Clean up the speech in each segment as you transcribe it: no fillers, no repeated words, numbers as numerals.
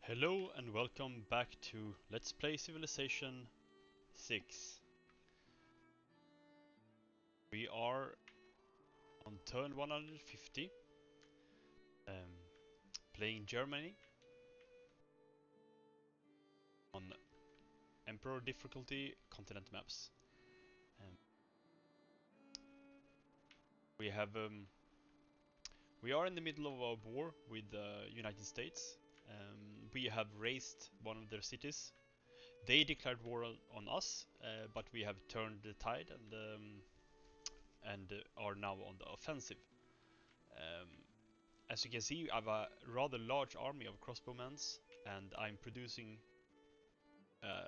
Hello and welcome back to Let's Play Civilization 6. We are on turn 150, playing Germany on Emperor difficulty continent maps. We have we are in the middle of a war with the United States. We have raised one of their cities. They declared war on us, but we have turned the tide and are now on the offensive. As you can see, I have a rather large army of crossbowmen, and I'm producing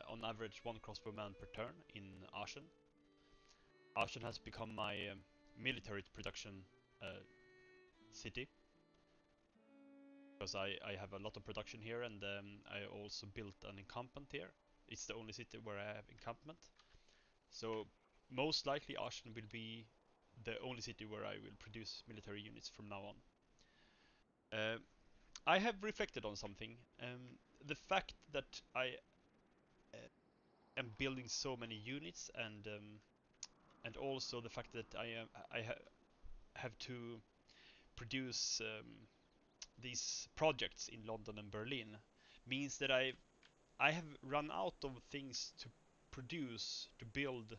on average one crossbowman per turn in Aachen. Aachen has become my military production city, because I have a lot of production here, and I also built an encampment here. It's the only city where I have encampment. So most likely Aachen will be the only city where I will produce military units from now on. I have reflected on something. The fact that I am building so many units, and also the fact that I have to produce these projects in London and Berlin means that I have run out of things to produce, to build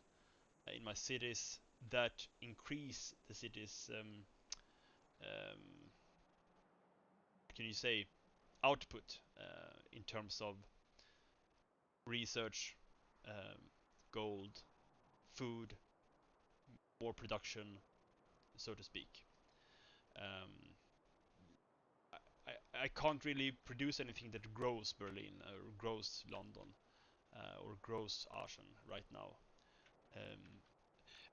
in my cities that increase the city's can you say output in terms of research, gold, food, more production, so to speak. I can't really produce anything that grows Berlin or grows London or grows Aachen right now.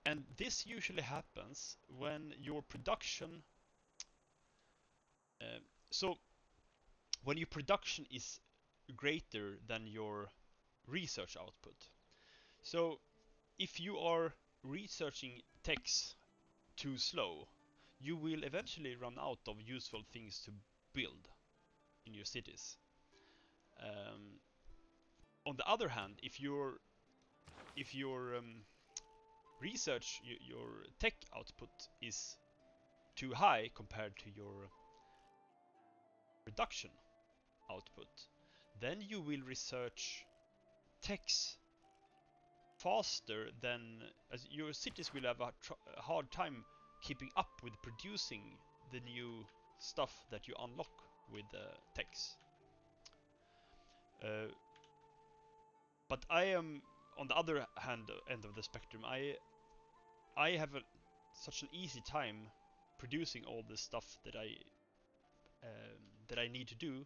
And this usually happens when your production so when your production is greater than your research output. So if you are researching techs too slow, you will eventually run out of useful things to build in your cities. On the other hand, if your research, your tech output is too high compared to your production output, then you will research techs faster than, as your cities will have a hard time keeping up with producing the new stuff that you unlock with techs. But I am on the other end of the spectrum. I have such an easy time producing all the stuff that I need to do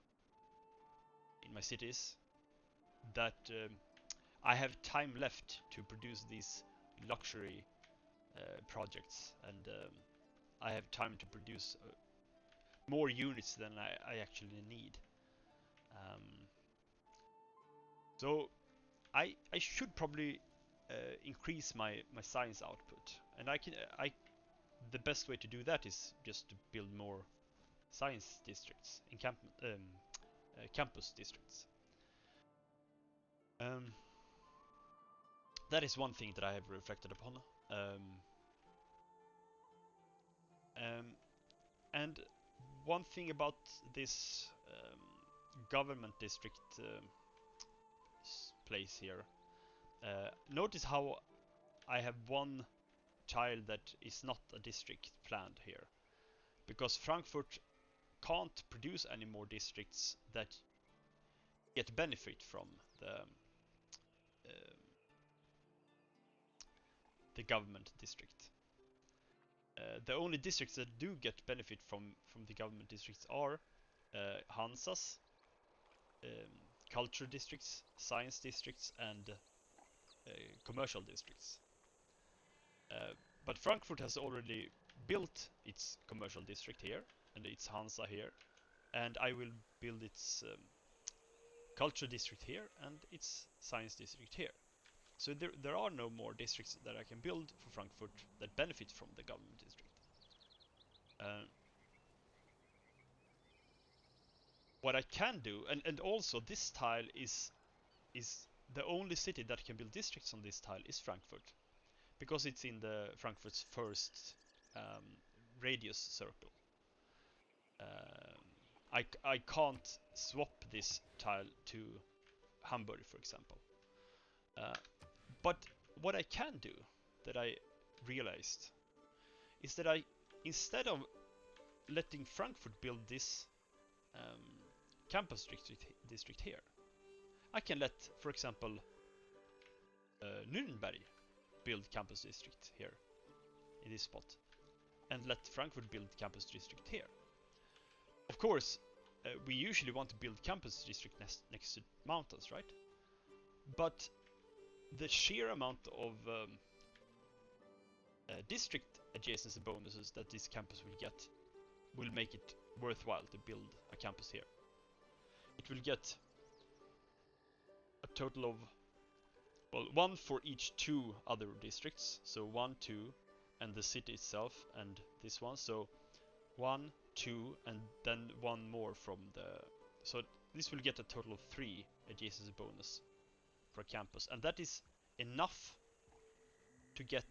in my cities, that I have time left to produce these luxury projects, and I have time to produce more units than I actually need. So I should probably increase my science output, and the best way to do that is just to build more science districts, campus districts. That is one thing that I have reflected upon. And one thing about this government district place here. Notice how I have one tile that is not a district planned here, because Frankfurt can't produce any more districts that get benefit from the government district. The only districts that do get benefit from the government districts are Hansas, culture districts, science districts, and commercial districts. But Frankfurt has already built its commercial district here, and its Hansa here, and I will build its culture district here and its science district here. So there are no more districts that I can build for Frankfurt that benefit from the government district. what I can do, and also this tile is the only city that can build districts on this tile is Frankfurt, because it's in the Frankfurt's first radius circle. I can't swap this tile to Hamburg, for example. But what I can do, that I realized, is that instead of letting Frankfurt build this campus district here, I can let, for example, Nuremberg build campus district here in this spot, and let Frankfurt build campus district here. Of course, we usually want to build campus district next to mountains, right? But the sheer amount of district adjacency bonuses that this campus will get will make it worthwhile to build a campus here. It will get a total of, well, one for each two other districts. So 1, 2, and the city itself, and this one. So 1, 2, and then one more from the... So this will get a total of 3 adjacency bonus for a campus. And that is enough to get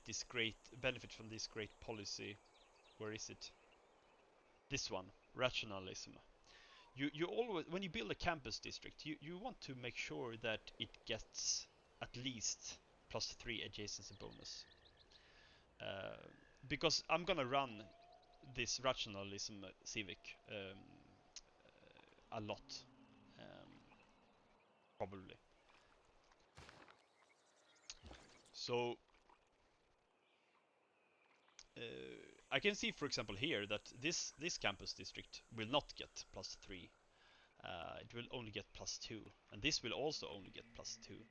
this great benefit from this great policy. Where is it? This one, rationalism. You always, when you build a campus district, you want to make sure that it gets at least +3 adjacency bonus. Because I'm gonna run this rationalism civic a lot, probably. So I can see, for example, here that this campus district will not get +3. It will only get +2, and this will also only get +2.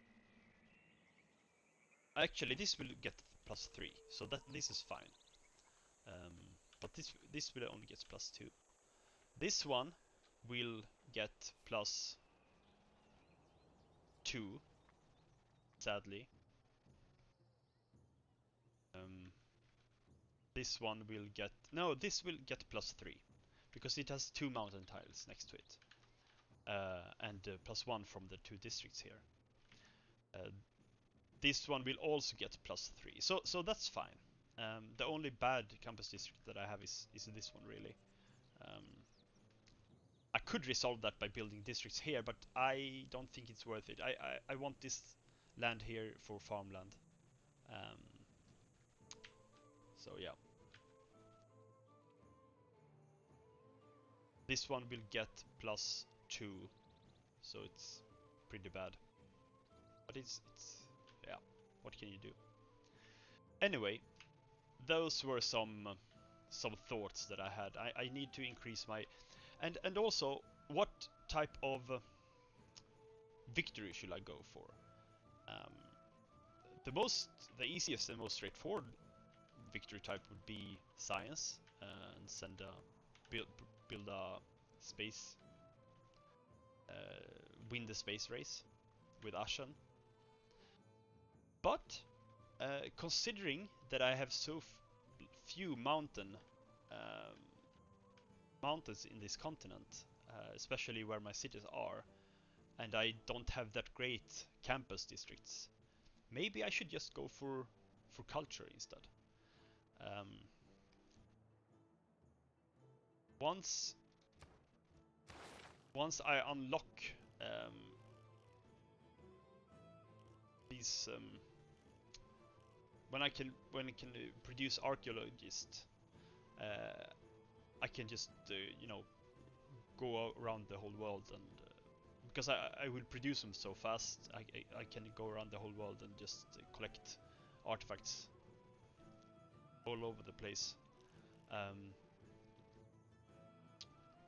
Actually, this will get +3, so that this is fine. But this will only get +2. This one will get +2, sadly. This one will get... No, this will get +3, because it has 2 mountain tiles next to it. And +1 from the 2 districts here. This one will also get +3, so that's fine. The only bad campus district that I have is this one, really. I could resolve that by building districts here, but I don't think it's worth it. I want this land here for farmland. So yeah. This one will get +2, so it's pretty bad. But it's yeah, what can you do? Anyway, those were some thoughts that I had. I need to increase my... And also, what type of victory should I go for? The easiest and most straightforward victory type would be science, and build a space, win the space race with Ashen. But considering that I have so few mountains in this continent, especially where my cities are, and I don't have that great campus districts, maybe I should just go for culture instead. Once I unlock these, when I can produce archaeologists, I can just go around the whole world, and because I will produce them so fast, I can go around the whole world and just collect artifacts all over the place.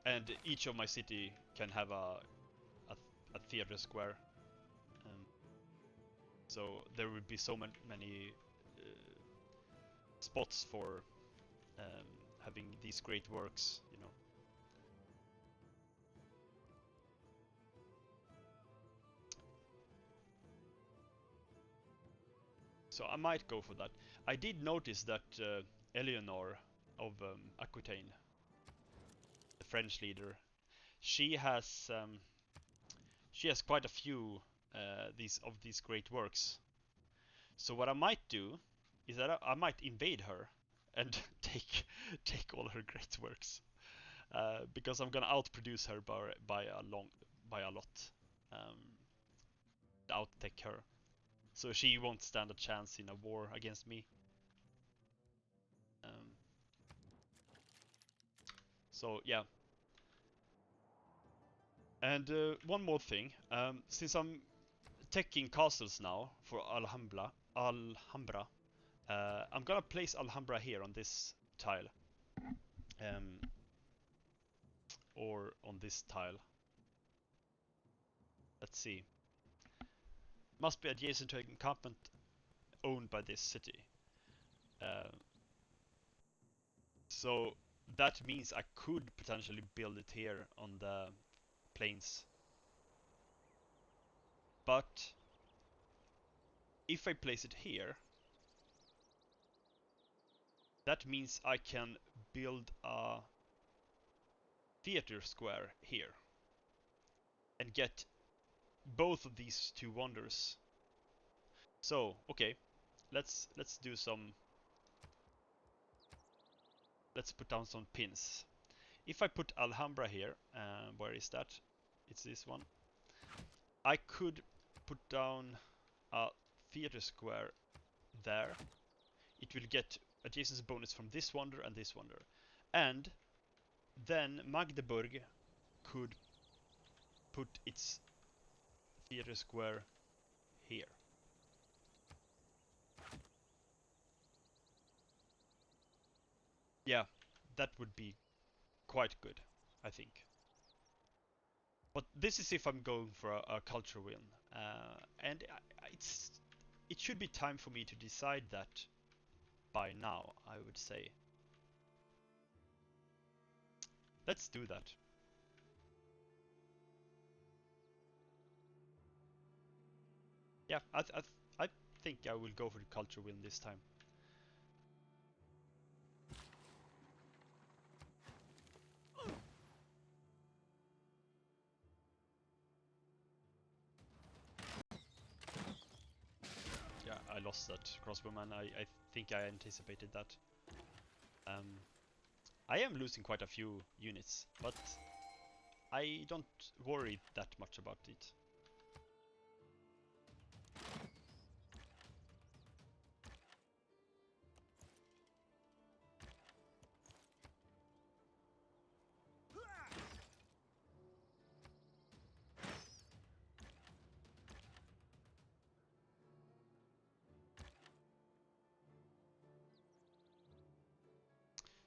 And each of my city can have a theater square. So there will be so many spots for having these great works, you know. So I might go for that. I did notice that Eleanor of Aquitaine French leader, she has quite a few these great works. So what I might do is that I might invade her and take all her great works, because I'm gonna outproduce her by a lot, um, outtech her. So she won't stand a chance in a war against me. Um, so yeah. And one more thing, since I'm teching castles now for Alhambra, I'm gonna place Alhambra here on this tile, um, or on this tile. Let's see. Must be adjacent to an encampment owned by this city. Uh, so that means I could potentially build it here on the plains. But if I place it here, that means I can build a theater square here and get both of these two wonders. So, okay, let's do some. Let's put down some pins. If I put Alhambra here, where is that? It's this one. I could put down a theater square there. It will get adjacency bonus from this wonder and this wonder. And then Magdeburg could put its theater square here. Yeah, that would be quite good, I think. But this is if I'm going for a culture win, and it should be time for me to decide that by now, I would say. Let's do that. Yeah, I think I will go for the culture win this time. Yeah, I lost that crossbowman. I think I anticipated that. I am losing quite a few units, but I don't worry that much about it.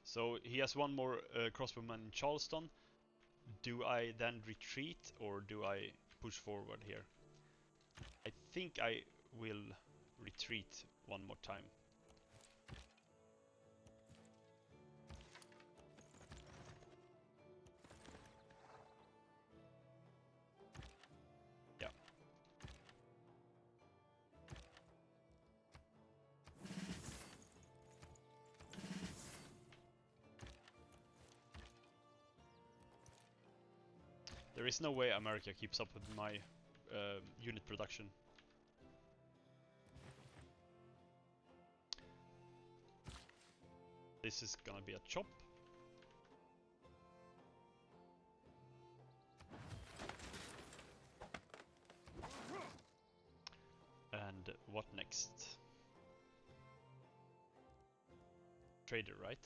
So he has one more crossbowman in Charleston. Do I then retreat or do I push forward here? I think I will retreat one more time. Yeah. There is no way America keeps up with my unit production. This is gonna be a chop. And what next? Trader, right?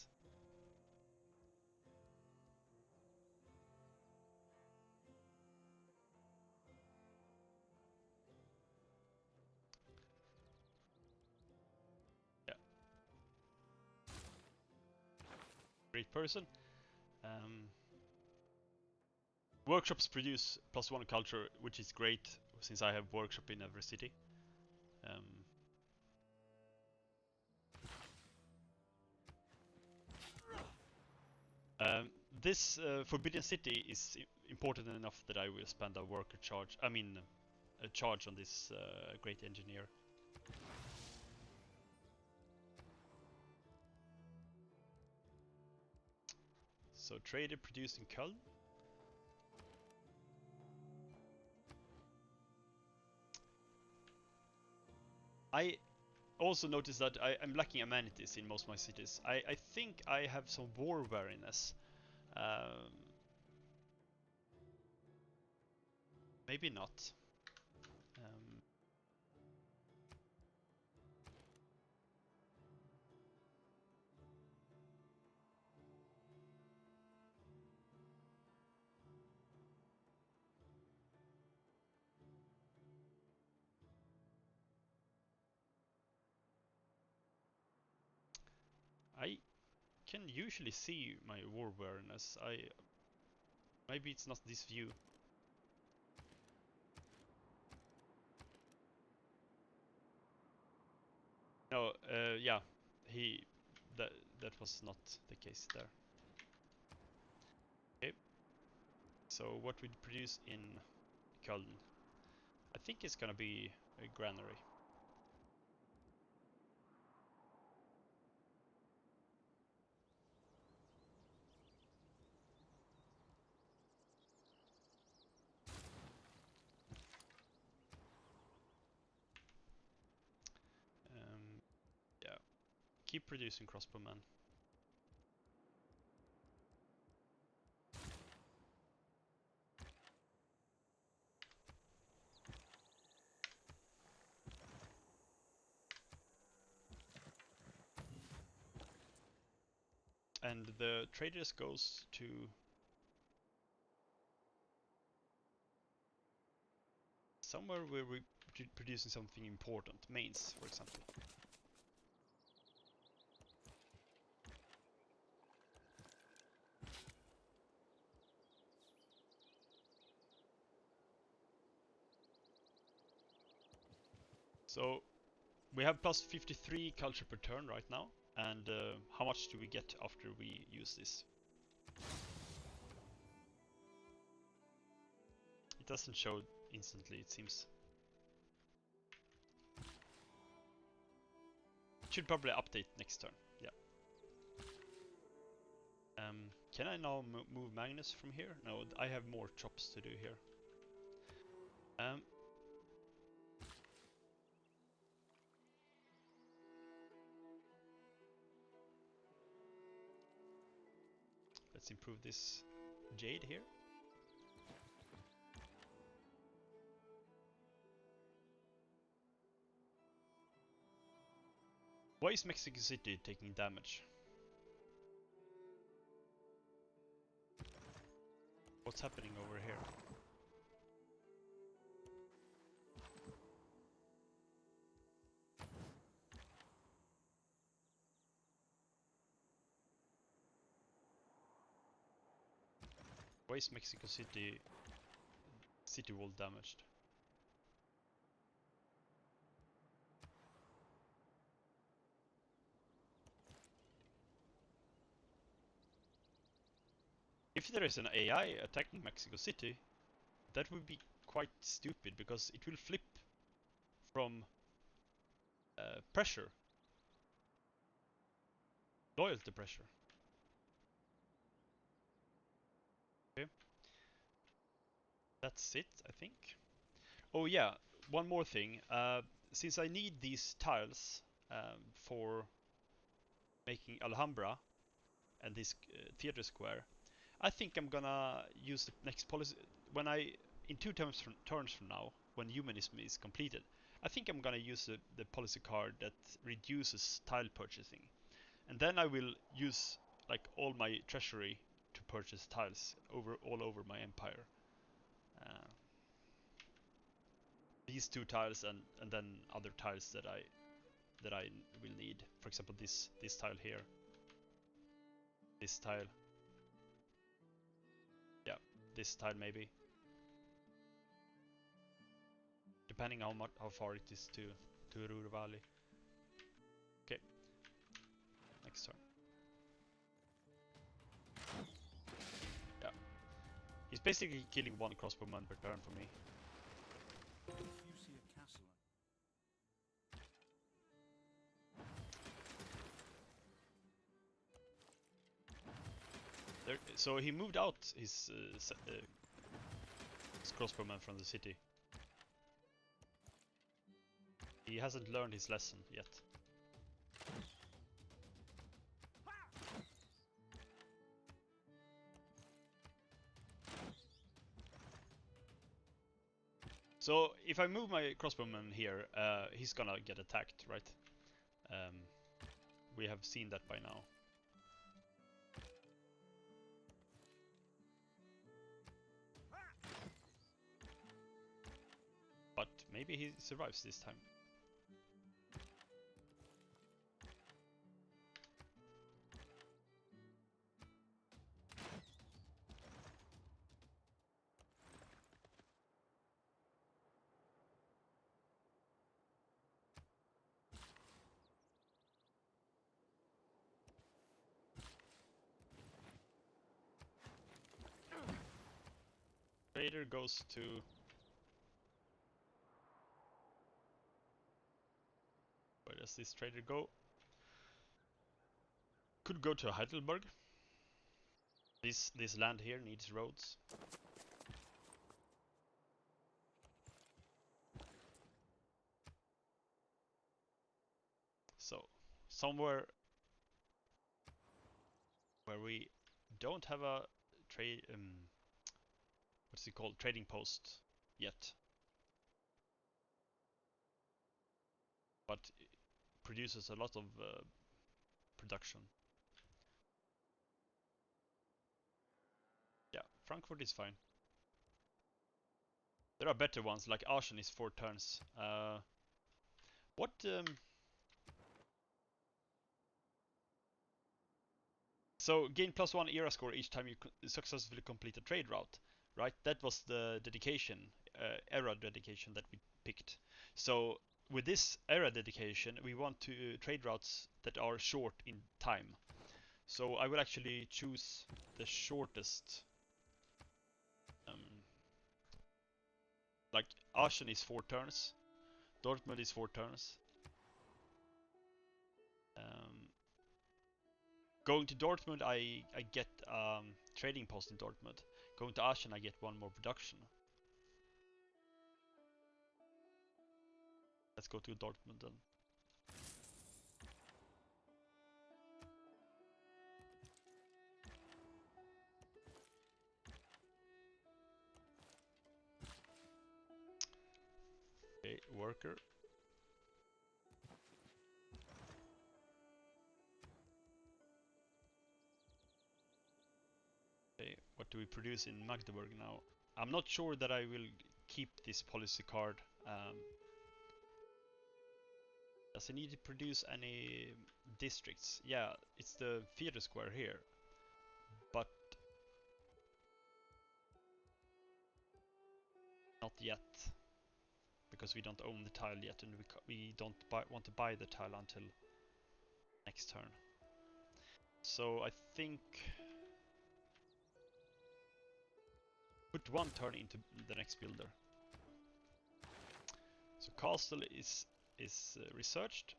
Yeah. Great person. Workshops produce +1 culture, which is great since I have workshop in every city. This Forbidden City is important enough that I will spend a worker charge. I mean, a charge on this great engineer. So trader produced in Köln. I also noticed that I'm lacking amenities in most of my cities. I think I have some war wariness. Maybe not. I can usually see my war wariness. Maybe it's not this view. No, yeah, that was not the case there. Okay, so what we produce in Köln, I think it's gonna be a granary. Yeah, keep producing crossbowmen. And the traders goes to somewhere where we're producing something important, Mainz, for example. So we have plus 53 culture per turn right now, and how much do we get after we use this? It doesn't show instantly, it seems. It should probably update next turn, yeah. Can I now move Magnus from here? No, I have more chops to do here. Let's improve this jade here. Why is Mexico City taking damage? What's happening over here? Why is Mexico City wall damaged? If there is an AI attacking Mexico City, that would be quite stupid because it will flip from pressure, loyalty pressure. Okay, that's it, I think. Oh yeah, one more thing. Since I need these tiles for making Alhambra and this theater square, I think I'm gonna use the next policy when in 2 turns from now, when humanism is completed. I think I'm gonna use the policy card that reduces tile purchasing, and then I will use like all my treasury to purchase tiles all over my empire. Uh, these 2 tiles and then other tiles that I will need. For example, this tile here, this tile, yeah, this tile maybe. Depending how far it is to Ruhr Valley. Okay, next turn. Yeah, he's basically killing 1 crossbowman per turn for me. If you see a castle, So he moved out his crossbowman from the city. He hasn't learned his lesson yet. So if I move my crossbowman here, he's gonna get attacked, right? We have seen that by now. But maybe he survives this time. Trader goes to... Where does this trader go? Could go to Heidelberg. This land here needs roads. So somewhere where we don't have a trade what's it called, trading post yet, but it produces a lot of production. Yeah, Frankfurt is fine. There are better ones, like Aachen is 4 turns. What So gain +1 era score each time you successfully complete a trade route, right? That was the dedication, era dedication that we picked. So with this era dedication, we want to trade routes that are short in time. So I will actually choose the shortest. Like Aachen is 4 turns, Dortmund is 4 turns. Going to Dortmund, I get trading post in Dortmund. Going to Aachen, I get 1 more production. Let's go to Dortmund then. Okay, worker. Okay, what do we produce in Magdeburg now? I'm not sure that I will keep this policy card. Does it need to produce any districts? Yeah, it's the theater square here. But not yet. Because we don't own the tile yet, and we don't want to buy the tile until next turn. So I think put 1 turn into the next builder. So castle is researched.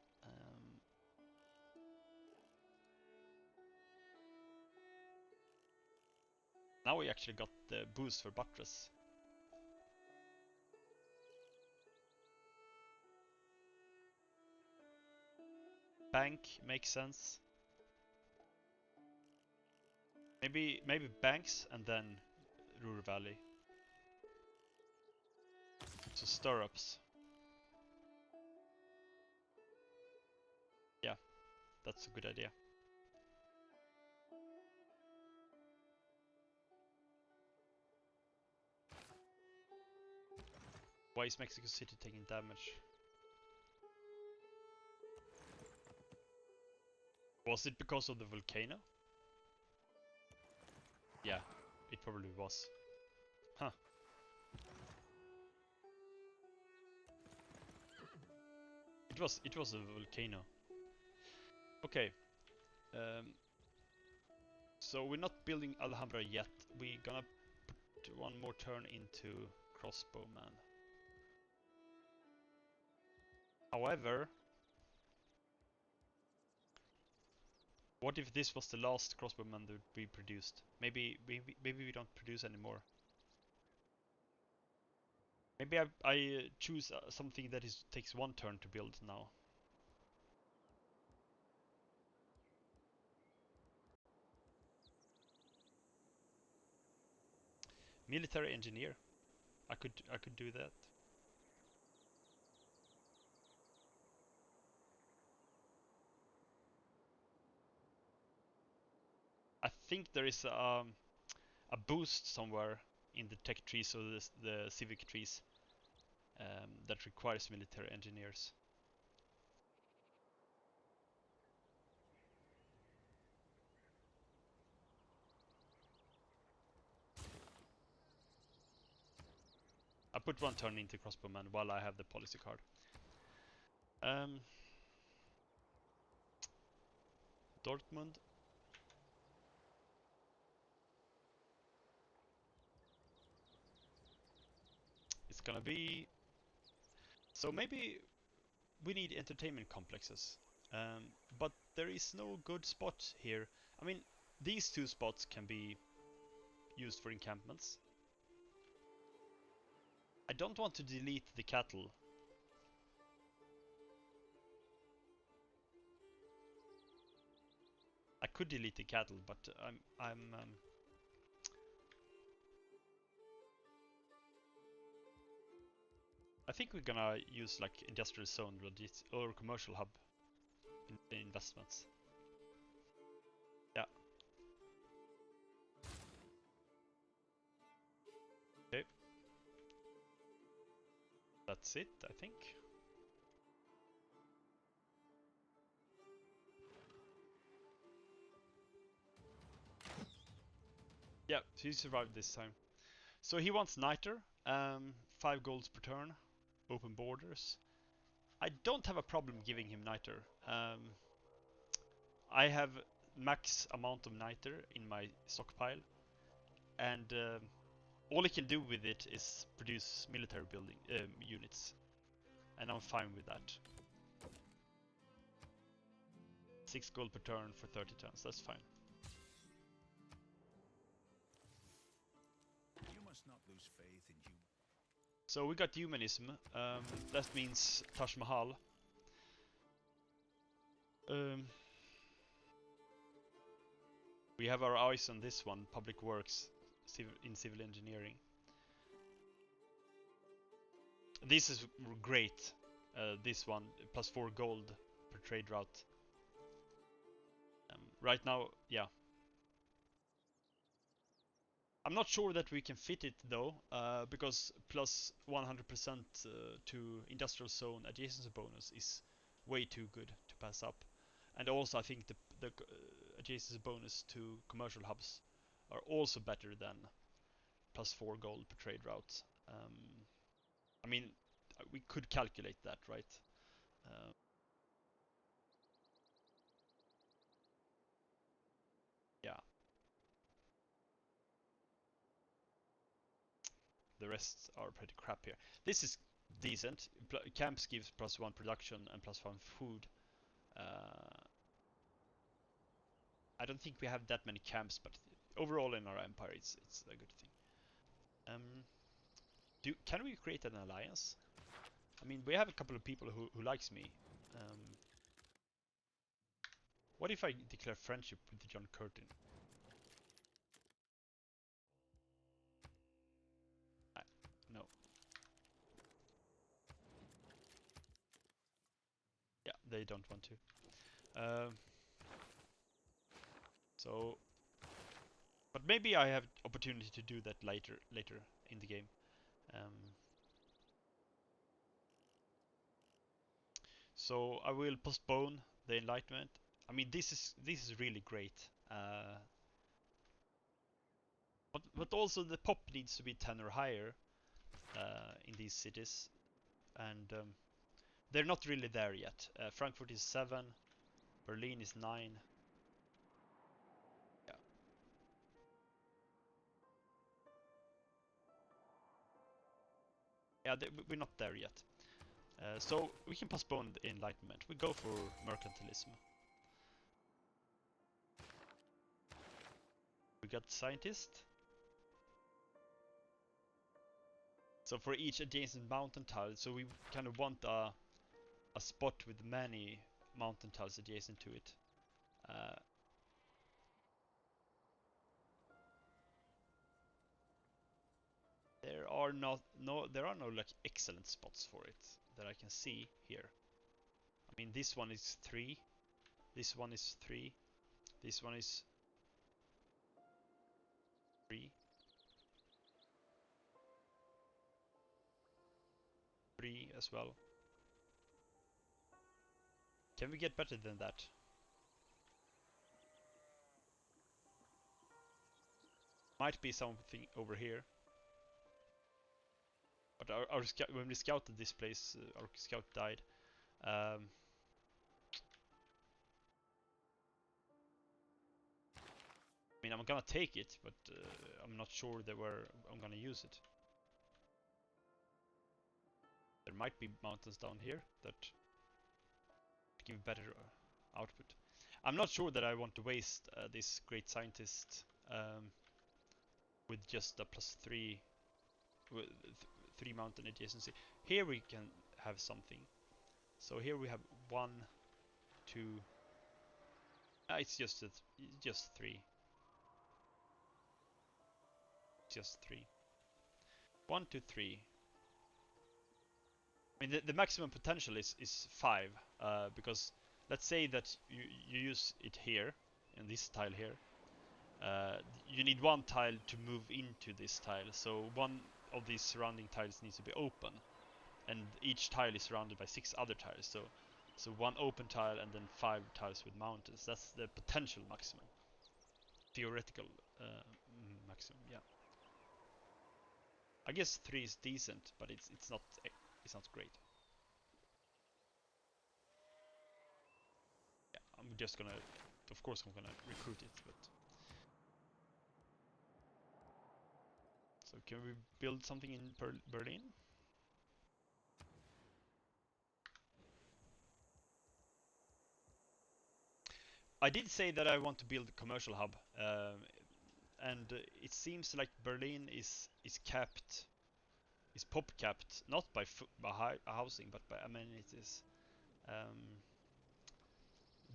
Now we actually got the boost for buttress. Bank makes sense. Maybe banks and then Ruhr Valley. So stirrups. Yeah, that's a good idea. Why is Mexico City taking damage? Was it because of the volcano? Yeah, it probably was. Huh. It was a volcano. Okay. So we're not building Alhambra yet. We're gonna put 1 more turn into crossbowman. However, What if this was the last crossbowman that we produced? Maybe we don't produce anymore. Maybe I choose something that takes 1 turn to build now. Military engineer. I could do that. I think there is a boost somewhere in the tech trees or the civic trees that requires military engineers. I put 1 turn into crossbowman while I have the policy card. Dortmund. It's gonna be... So maybe we need entertainment complexes. But there is no good spot here. I mean, these 2 spots can be used for encampments. I don't want to delete the cattle. I could delete the cattle, but I think we're gonna use like industrial zone or commercial hub in investments. Yeah. Okay. That's it, I think. Yeah, so he survived this time. So he wants Niter, 5 golds per turn, open borders. I don't have a problem giving him Niter. I have max amount of Niter in my stockpile, and all he can do with it is produce military building units, and I'm fine with that. 6 gold per turn for 30 turns, that's fine. You must not lose faith in you. So we got humanism, that means Taj Mahal. We have our eyes on this one, public works in civil engineering. This is great, this one, plus 4 gold per trade route. Right now, yeah. I'm not sure that we can fit it though, because plus 100% to industrial zone adjacency bonus is way too good to pass up. And also I think the adjacency bonus to commercial hubs are also better than plus 4 gold per trade route. I mean, we could calculate that, right? Yeah. The rest are pretty crap here. This is decent. Camps gives plus 1 production and plus 1 food. I don't think we have that many camps, but overall in our empire, it's a good thing. Can we create an alliance? I mean, we have a couple of people who likes me. What if I declare friendship with John Curtin? No. Yeah, they don't want to. So, but maybe I have opportunity to do that later in the game. So I will postpone the Enlightenment. I mean, this is really great. But also the pop needs to be 10 or higher in these cities, and they're not really there yet. Frankfurt is 7, Berlin is 9. Yeah. Yeah, we're not there yet. So we can postpone the Enlightenment. We go for mercantilism. We got scientist. So for each adjacent mountain tile, so we kind of want a spot with many mountain tiles adjacent to it. There are no like excellent spots for it that I can see here. I mean, this one is 3. This one is 3. This one is 3. 3 as well. Can we get better than that? Might be something over here. But when we scouted this place, our scout died. I mean, I'm gonna take it, but I'm not sure that where I'm gonna use it. There might be mountains down here that give better output. I'm not sure that I want to waste this great scientist with just a +3 with 3 mountain adjacency. Here we can have something. So here we have 1, 2. It's just 3. Just 3. 1, 2, 3. I mean, the maximum potential is 5, because let's say that you use it here, in this tile here. You need 1 tile to move into this tile, so 1 of these surrounding tiles needs to be open, and each tile is surrounded by 6 other tiles, so 1 open tile and then 5 tiles with mountains. That's the potential maximum. Theoretical maximum, yeah. I guess 3 is decent, but it's not great. Yeah, I'm just gonna, of course I'm gonna recruit it, but so can we build something in Berlin? I did say that I want to build a commercial hub, and it seems like Berlin is capped, is pop capped, not by housing but by amenities.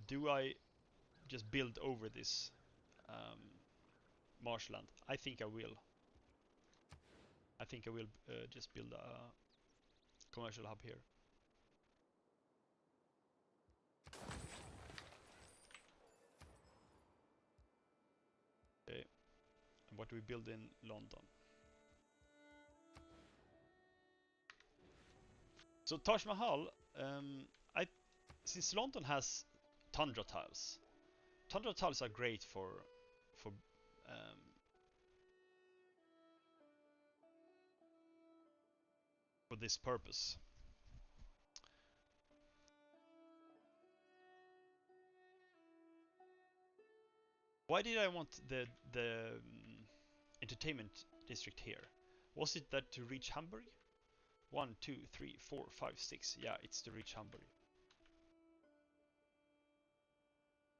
Do I just build over this marshland? I think I will. I think I will just build a commercial hub here. Okay. And what do we build in London? So Taj Mahal, since London has tundra tiles are great for this purpose. Why did I want the entertainment district here? Was it that to reach Hamburg? 1, 2, 3, 4, 5, 6. Yeah, it's to reach Hamburg.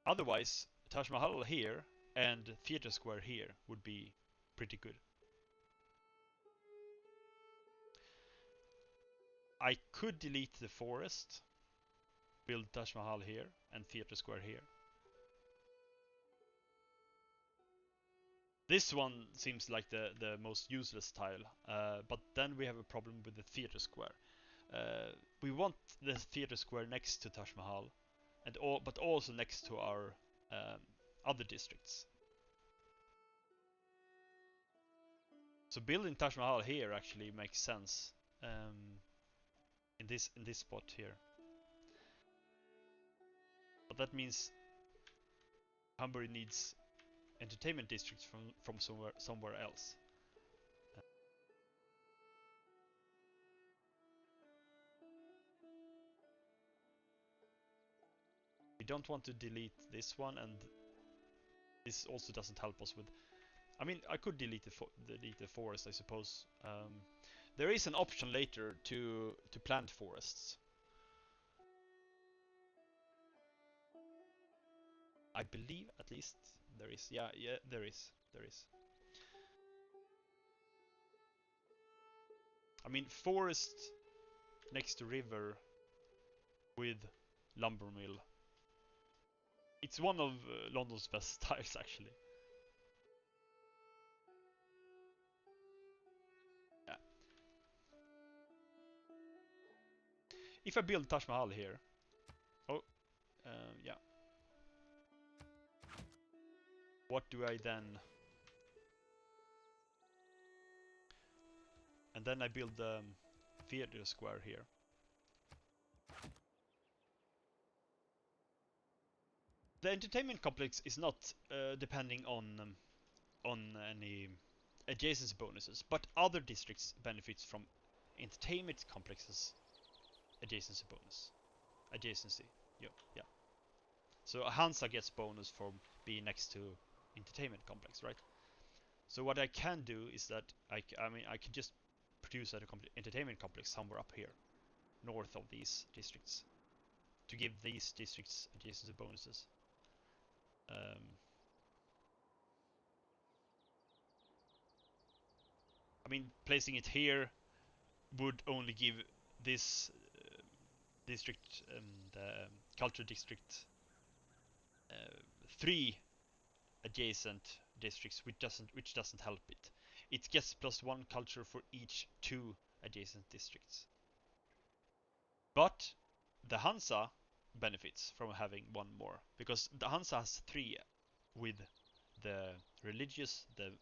Otherwise, Taj Mahal here and Theatre Square here would be pretty good. I could delete the forest, build Taj Mahal here and Theatre Square here. This one seems like the most useless tile, but then we have a problem with the Theatre Square. We want the Theatre Square next to Taj Mahal, but also next to our other districts. So building Taj Mahal here actually makes sense in this spot here. But that means Hamburg needs entertainment districts from somewhere else. We don't want to delete this one, and this also doesn't help us with. I mean, I could delete the forest, I suppose. There is an option later to plant forests. I believe, at least, There is. Yeah, there is. There is. I mean, forest next to river with lumber mill. It's one of London's best styles, actually. Yeah. If I build Taj Mahal here, oh, yeah. What do I then? And then I build the theater square here. The entertainment complex is not depending on any adjacency bonuses, but other districts benefits from entertainment complexes adjacency bonus. Adjacency. Yeah. So Hansa gets bonus from being next to entertainment complex, right? So what I can do is that I can just produce an entertainment complex somewhere up here, north of these districts, to give these districts adjacency bonuses. I mean, placing it here would only give this district, the culture district, 3 adjacent districts, which doesn't help it. It gets +1 culture for each 2 adjacent districts. But the Hansa benefits from having one more, because the Hansa has 3 with the religious, the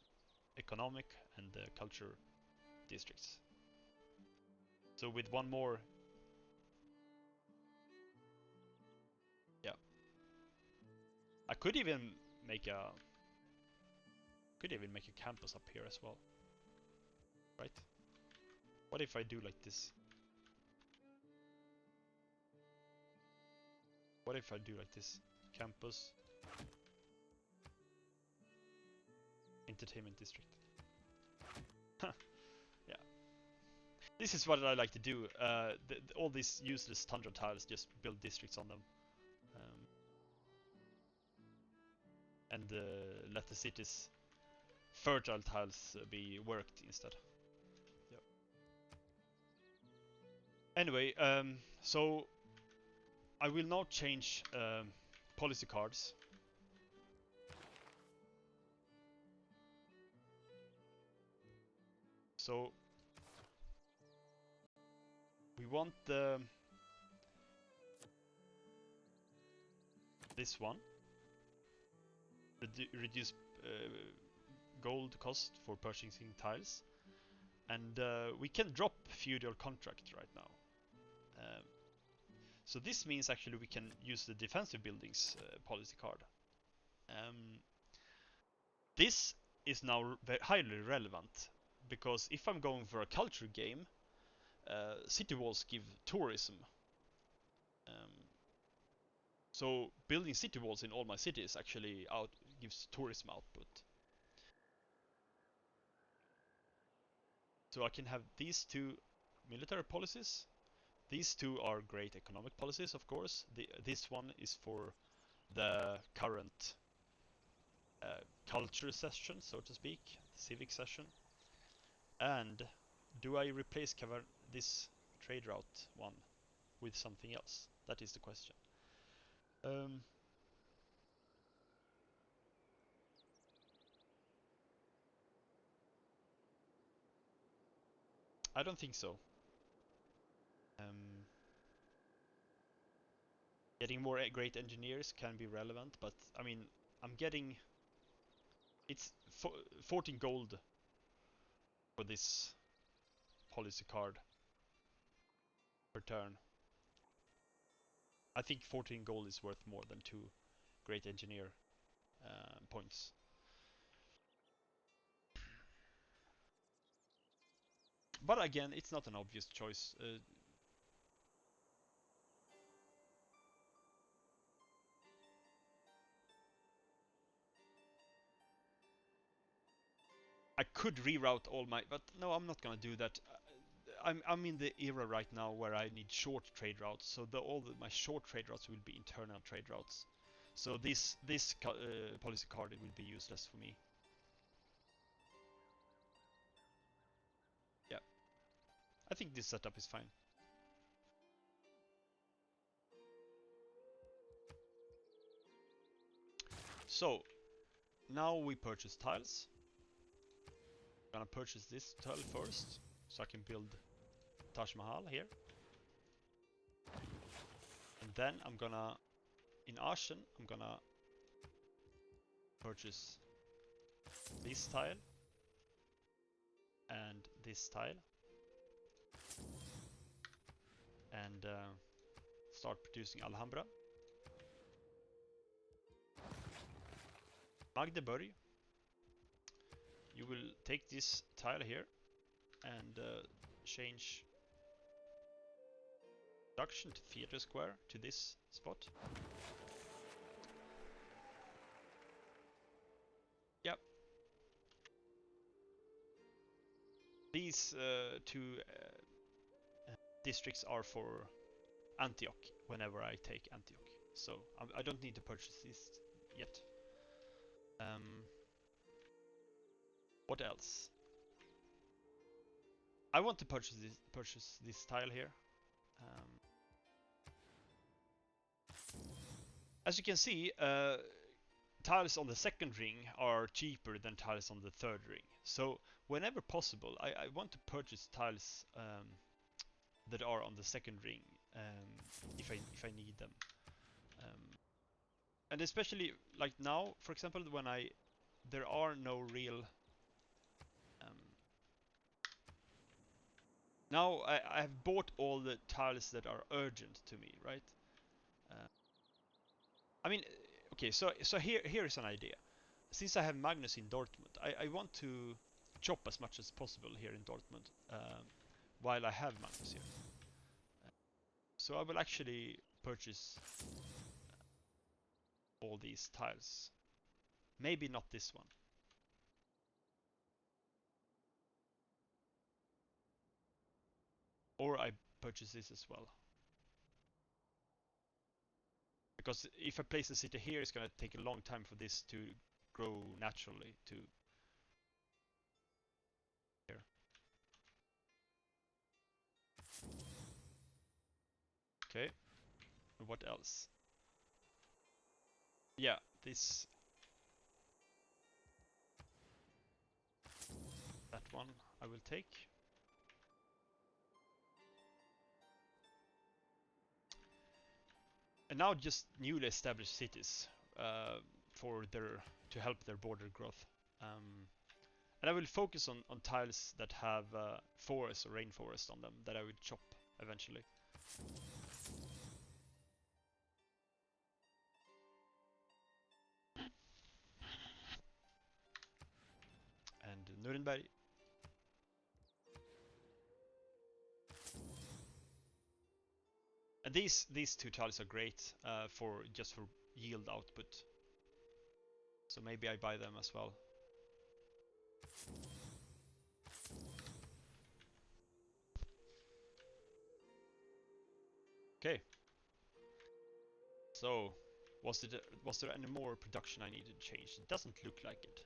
economic, and the culture districts. So with one more, yeah, I could even make a campus up here as well, right? What if I do like this? What if I do like this? Campus, entertainment district. Yeah. This is what I like to do. All these useless tundra tiles, just build districts on them. And let the cities' fertile tiles be worked instead. Yep. Anyway, so I will now change policy cards. So we want this one. Reduce gold cost for purchasing tiles. And we can drop feudal contract right now. So this means actually we can use the defensive buildings policy card. This is now highly relevant, because if I'm going for a culture game, city walls give tourism. So building city walls in all my cities actually gives tourism output. So I can have these 2 military policies. These 2 are great economic policies, of course. This one is for the current culture session, so to speak, civic session. And do I replace this trade route one with something else? That is the question. I don't think so. Getting more great engineers can be relevant, but I mean, I'm getting... It's 14 gold for this policy card per turn. I think 14 gold is worth more than 2 great engineer points. But again, it's not an obvious choice. I could reroute all my, but no, I'm not gonna do that. I'm in the era right now where I need short trade routes, so my short trade routes will be internal trade routes. So this policy card will be useless for me. Yeah, I think this setup is fine. So now we purchase tiles. I'm gonna purchase this tile first, so I can build Taj Mahal here. And then I'm gonna, in Ashen, I'm gonna purchase this tile and this tile, and start producing Alhambra. Magdeburg, you will take this tile here and change production to theater square to this spot. Yep. These two districts are for Antioch whenever I take Antioch, so I don't need to purchase this yet. What else? I want to purchase this tile here. As you can see, tiles on the second ring are cheaper than tiles on the third ring. So whenever possible, I want to purchase tiles that are on the second ring if I need them. And especially like now, for example, when there are no real now I have bought all the tiles that are urgent to me, right? I mean, okay, so here is an idea. Since I have Magnus in Dortmund, I want to chop as much as possible here in Dortmund while I have Magnus here. So I will actually purchase all these tiles. Maybe not this one. Or I purchase this as well. Because if I place the city here, it's going to take a long time for this to grow naturally to here. Okay. What else? Yeah, this. That one I will take. And now just newly established cities to help their border growth. And I will focus on tiles that have forest or rainforest on them that I will chop eventually. And Nuremberg. And these two tiles are great for yield output. So maybe I buy them as well. Okay. So, was there any more production I needed to change? It doesn't look like it.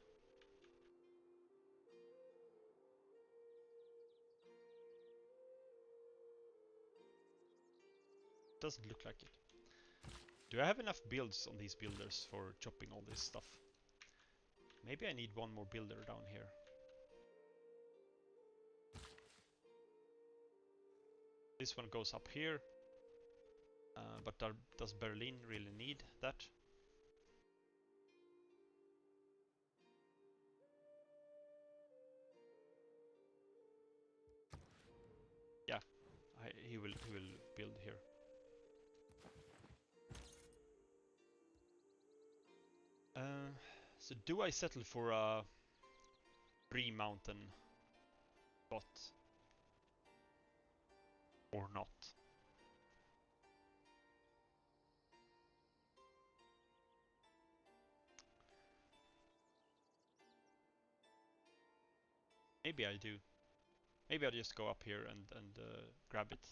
Doesn't look like it. Do I have enough builds on these builders for chopping all this stuff? Maybe I need one more builder down here. This one goes up here. But does Berlin really need that? Yeah, he will build here. So do I settle for a free mountain spot or not? Maybe I do. Maybe I'll just go up here and grab it.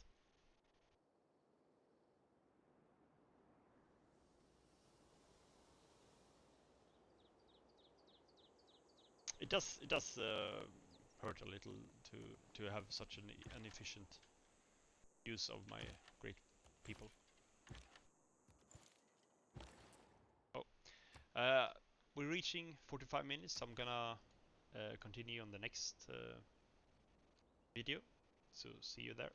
it does hurt a little to have such an inefficient use of my great people. Oh, we're reaching 45 minutes, so I'm gonna continue on the next video. So see you there.